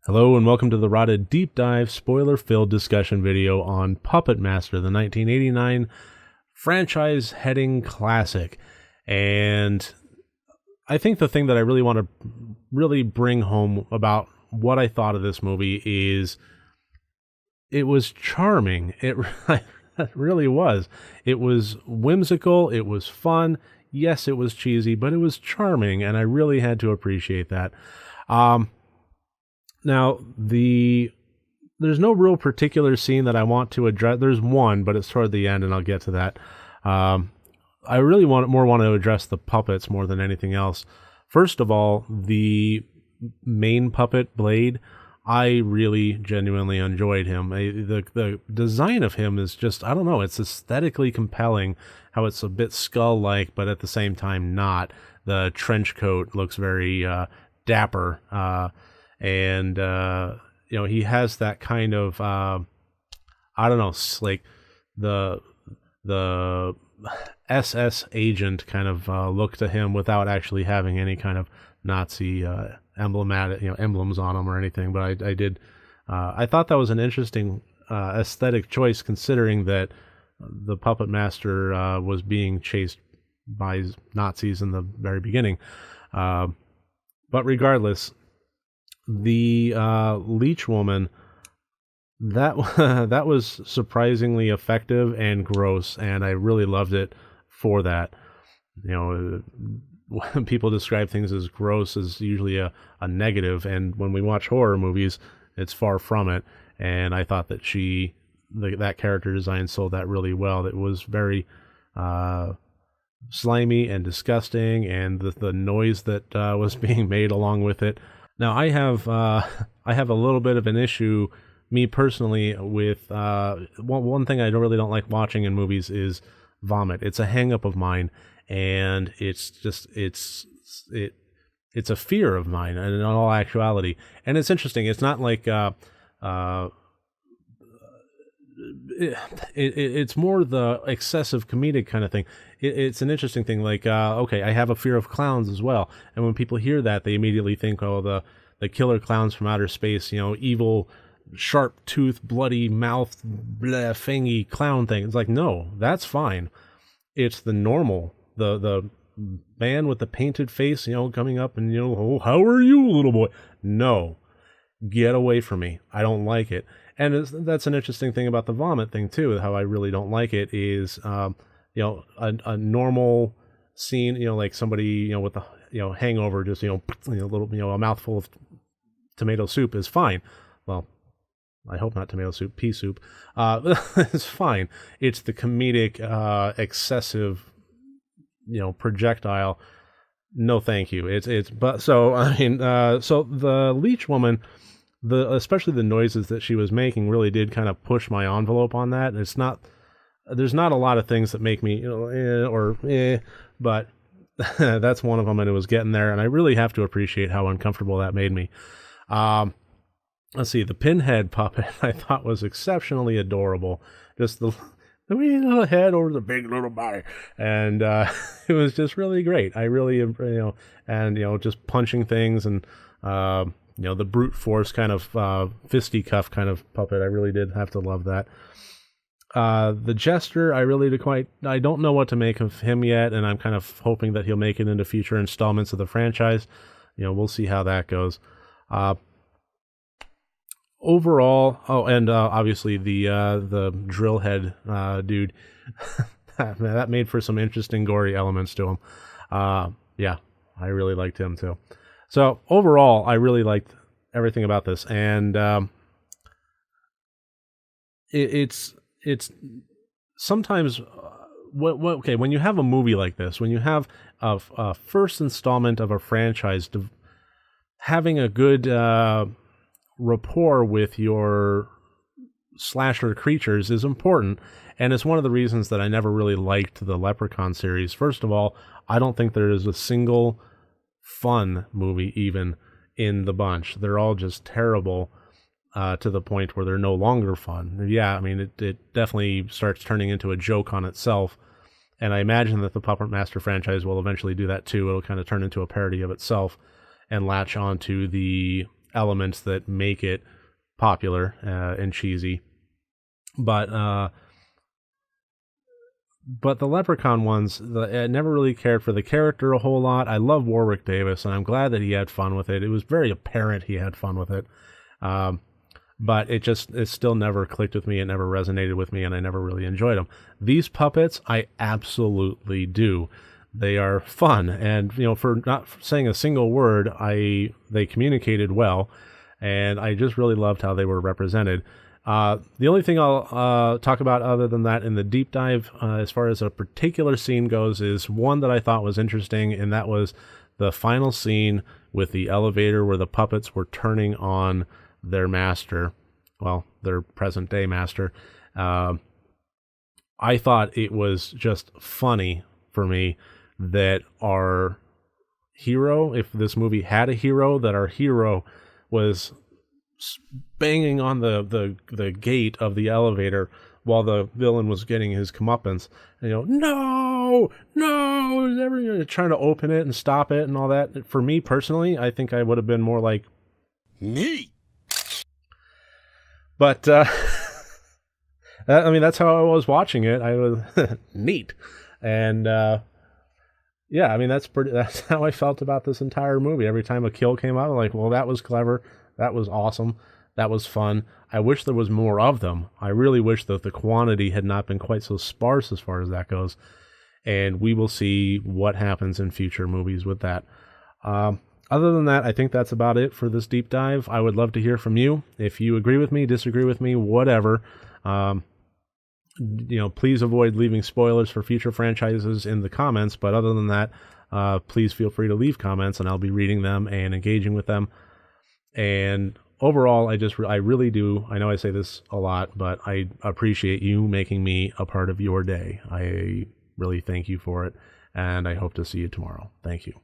Hello and welcome to the RotD Deep Dive spoiler-filled discussion video on Puppetmaster, the 1989 franchise-heading classic. And I think the thing that I really want to bring home about what I thought of this movie is it was charming. It really was. It was whimsical. It was fun. Yes, it was cheesy, but it was charming, and I really had to appreciate that. Now, there's no real particular scene that I want to address. There's one, but it's toward the end, and I'll get to that. I really want to address the puppets more than anything else. First of all, the main puppet, Blade, I really genuinely enjoyed him. The design of him is just, I don't know, it's aesthetically compelling, how it's a bit skull-like, but at the same time not. The trench coat looks very dapper, and he has that kind of I don't know, like the SS agent kind of look to him without actually having any kind of Nazi emblematic emblems on him or anything. But I thought that was an interesting aesthetic choice, considering that the Puppet Master was being chased by Nazis in the very beginning. But regardless, the leech woman, that was surprisingly effective and gross, and I really loved it for that. When people describe things as gross is usually a negative, and when we watch horror movies, it's far from it. And I thought that that character design sold that really well. It was very slimy and disgusting, and the noise that was being made along with it. Now, I have a little bit of an issue, me personally, with one thing I really don't like watching in movies is vomit. It's a hang-up of mine, and it's a fear of mine in all actuality. And it's interesting. It's not like it's more the excessive comedic kind of thing. It's an interesting thing. Like, okay, I have a fear of clowns as well. And when people hear that, they immediately think, oh, the killer clowns from outer space, evil, sharp tooth, bloody mouth, bleh, fangy clown thing. It's like, no, that's fine. It's the normal, the man with the painted face, coming up and, oh, how are you, little boy? No, get away from me. I don't like it. And that's an interesting thing about the vomit thing too. How I really don't like it is, a normal scene, like somebody, with a, hangover, just, little, a mouthful of tomato soup is fine. Well, I hope not tomato soup, pea soup. It's fine. It's the comedic, excessive, projectile. No, thank you. But so, I mean, so the leech woman, especially the noises that she was making really did kind of push my envelope on that. There's not a lot of things that make me, but that's one of them, and it was getting there, and I really have to appreciate how uncomfortable that made me. Let's see, the pinhead puppet I thought was exceptionally adorable. Just the wee little head over the big little body, and it was just really great. I really, just punching things and the brute force kind of fisticuff kind of puppet. I really did have to love that. The Jester, I don't know what to make of him yet, and I'm kind of hoping that he'll make it into future installments of the franchise. We'll see how that goes. Overall, and obviously the drill head dude, that made for some interesting gory elements to him. Yeah, I really liked him too. So overall, I really liked everything about this, and it's sometimes okay, when you have a movie like this, when you have a first installment of a franchise, having a good rapport with your slasher creatures is important, and it's one of the reasons that I never really liked the Leprechaun series. First of all, I don't think there is a single fun movie even in the bunch. They're all just terrible to the point where they're no longer fun. Yeah, I mean, it definitely starts turning into a joke on itself, and I imagine that the Puppetmaster franchise will eventually do that too. It'll kind of turn into a parody of itself and latch onto the elements that make it popular and cheesy. But the Leprechaun ones, I never really cared for the character a whole lot. I love Warwick Davis, and I'm glad that he had fun with it. It was very apparent he had fun with it. But it still never clicked with me. It never resonated with me, and I never really enjoyed them. These puppets, I absolutely do. They are fun, and for not saying a single word, they communicated well, and I just really loved how they were represented. The only thing I'll talk about other than that in the deep dive, as far as a particular scene goes, is one that I thought was interesting, and that was the final scene with the elevator where the puppets were turning on their master, well, their present-day master. I thought it was just funny for me that our hero, if this movie had a hero, that our hero was banging on the gate of the elevator while the villain was getting his comeuppance. And, no, everyone trying to open it and stop it and all that. For me personally, I think I would have been more like, neat. But I mean, that's how I was watching it. I was neat, and yeah, I mean that's how I felt about this entire movie. Every time a kill came out, I'm like, well, that was clever. That was awesome. That was fun. I wish there was more of them. I really wish that the quantity had not been quite so sparse as far as that goes. And we will see what happens in future movies with that. Other than that, I think that's about it for this deep dive. I would love to hear from you. If you agree with me, disagree with me, whatever. Please avoid leaving spoilers for future franchises in the comments. But other than that, please feel free to leave comments, and I'll be reading them and engaging with them. And overall, I really do. I know I say this a lot, but I appreciate you making me a part of your day. I really thank you for it, and I hope to see you tomorrow. Thank you.